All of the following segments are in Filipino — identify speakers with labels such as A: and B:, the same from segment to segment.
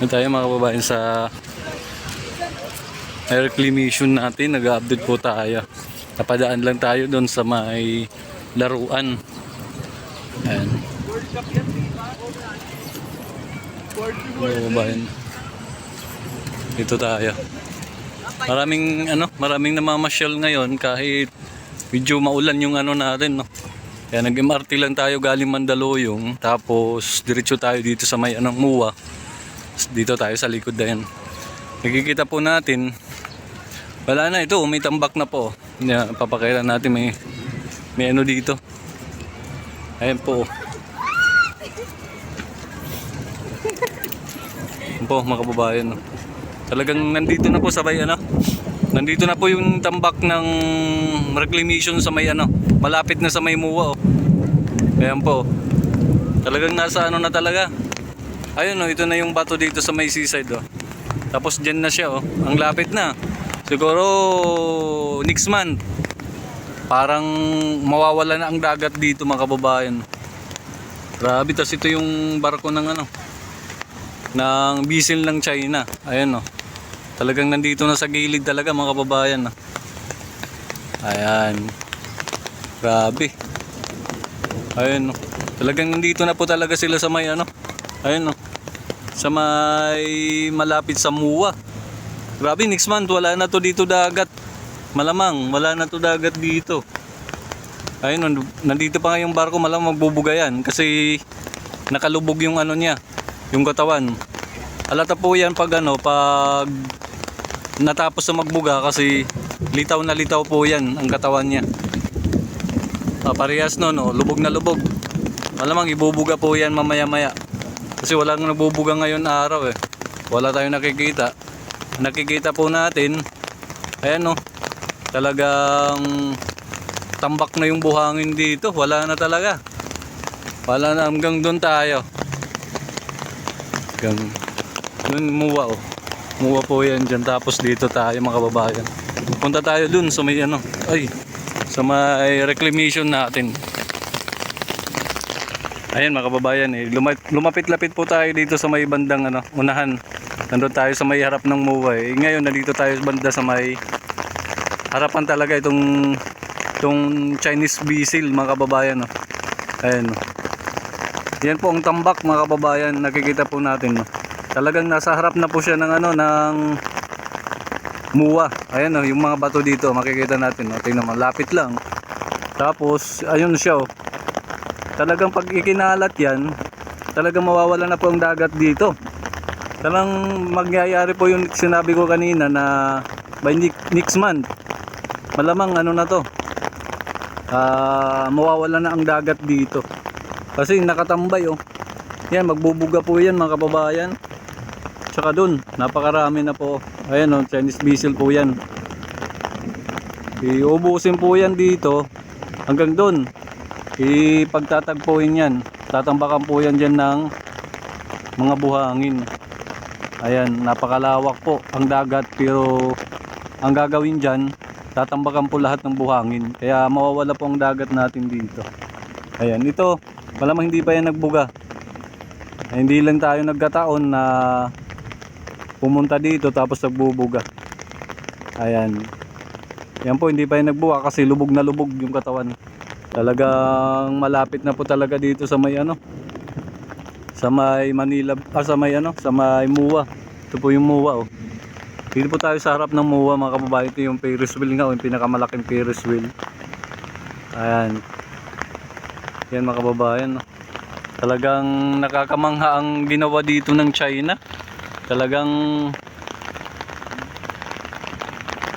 A: Ito tayo mga kababayan sa air reclamation natin. Nag-update po tayo. Napadaan lang tayo doon sa may laruan. Ayan. Mga kababayan. Dito tayo. Maraming namamasyal ngayon kahit medyo maulan yung natin, no. Kaya nag-MRT lang tayo galing Mandaluyong, tapos diretso tayo dito sa may MUA. Dito tayo sa likod na yan. Nakikita po natin, wala na ito, may tambak na po. Papakita natin may dito. Ayan po. Ayan po mga kababayan. Talagang nandito na po sa may nandito na po yung tambak ng reclamation sa may malapit na sa may MUA, oh. Ayan po. Talagang nasa na talaga. Ayun, oh, ito na yung bato dito sa may seaside, oh. Tapos dyan na siya, oh. Ang lapit na. Siguro next month parang mawawala na ang dagat dito mga kababayan. Grabe, tas ito yung barko ng ng bisil ng China. Ayun, oh. Talagang nandito na sa gilid talaga mga kababayan, oh. Ayan. Grabe. Ayun, oh. Talagang nandito na po talaga sila sa may ayun, oh. Sa may malapit sa MUA. Grabe, next month wala na to dito dagat. Malamang wala na to dagat dito. Ayun, nandito pa nga yung barko, malamang magbubuga yan kasi nakalubog yung niya, yung katawan. Alata po yan pag pag natapos na magbuga kasi litaw na litaw po yan ang katawan niya. Parehas no, lubog na lubog. Malamang ibubuga po yan mamaya-maya. Kasi walang nagbubuga ngayon araw eh. Wala tayong nakikita. Nakikita po natin, ayan, talagang tambak na yung buhangin dito. Wala na talaga. Wala na, hanggang doon tayo. Hanggang doon MUA, oh. MUA po yan dyan. Tapos dito tayo mga kababayan. Punta tayo doon sa may sa may reclamation natin. Ayan mga kababayan, lumapit-lapit po tayo dito sa may bandang unahan. Nandun tayo sa may harap ng MUA. Ngayon nandito tayo banda sa may harapan talaga itong Chinese bisil mga kababayan, oh. Ayan, oh. Yan po ang tambak mga kababayan, nakikita po natin, oh. Talagang nasa harap na po siya ng ng MUA. Ayan, oh, yung mga bato dito makikita natin, oh. Tingnan mo, lapit lang. Tapos ayun siya, oh. Talagang pag ikinalat yan, talagang mawawala na po ang dagat dito. Talagang magyayari po yung sinabi ko kanina na by next month, malamang na to, mawawala na ang dagat dito. Kasi nakatambay, oh. Yan, magbubuga po yan mga kababayan. Tsaka dun, napakarami na po. Ayan, oh, Chinese bisil po yan. Iubusin po yan dito hanggang dun. Ipagtatagpuin yan, tatambakan po yan dyan ng mga buhangin. Ayan, napakalawak po ang dagat, pero ang gagawin dyan, tatambakan po lahat ng buhangin, kaya mawawala po ang dagat natin dito. Ayan, ito malamang hindi pa yan nagbuga. Hindi lang tayo nagkataon na pumunta dito tapos nagbubuga. Ayan, yan po, hindi pa yan nagbuga kasi lubog na lubog yung katawan. Talagang malapit na po talaga dito sa may sa may Manila, sa may sa may MUA. Ito po yung MUA, oh. Dito po tayo sa harap ng MUA mga kababayan. Ito yung Ferris wheel nga, yung pinakamalaking Ferris wheel. Ayan. Yan mga kababayan, oh. Talagang nakakamangha ang ginawa dito ng China. Talagang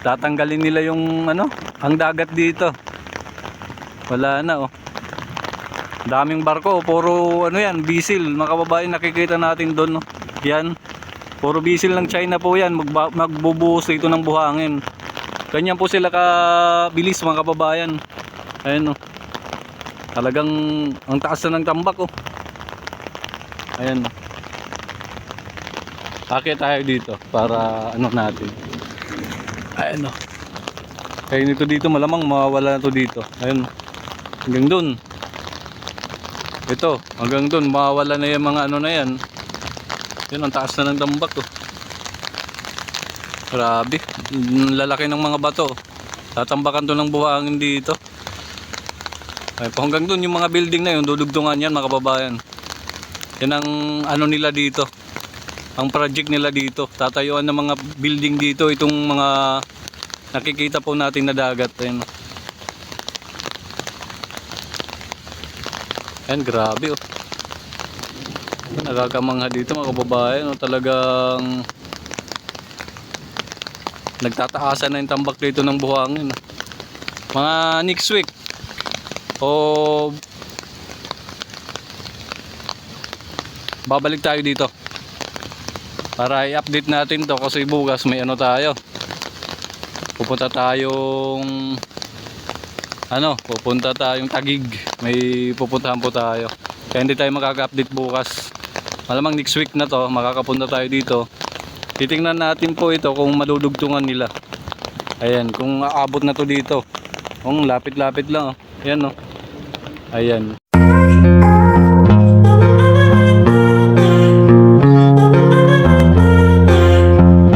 A: tatanggalin nila yung ang dagat dito. Wala na, oh. Daming barko, puro yan, bisil mga kababayan, nakikita natin doon, oh. Yan, puro bisil ng China po yan, magbubuhos ito ng buhangin. Ganyan po sila kabilis mga kababayan. Ayan, oh. Talagang ang taas na ng tambak, oh. Ayan, oh. Akit tayo dito para natin. Ayan, oh. Kaya nito dito malamang mawawala na to dito. Ayan, hanggang dun. Ito, hanggang dun mawawala na yung mga na yan. Yan, ang taas na ng tambak oh. Grabe, ang lalaki ng mga bato oh. Tatambakan to ng buhangin dito. Ay, po hanggang dun yung mga building na yun, dudugtungan yan mga kababayan. Yan ang ano nila dito. Ang project nila dito. Tatayuan ng mga building dito, itong mga nakikita po natin na dagat. Ayan. Ayan, grabe oh. Nagakamangha dito mga kababayan oh. Talagang nagtataasan na yung tambak dito ng buhangin. Mga next week o babalik tayo dito para i-update natin to kasi bukas may ano tayo. Pupunta tayong Taguig. May pupuntahan po tayo. Kaya hindi tayo makaka-update bukas. Malamang next week na to makakapunta tayo dito. Titingnan natin po ito kung madudugtungan nila. Ayan, kung aabot na to dito. Lapit-lapit lang oh. Ayan oh. Ayan.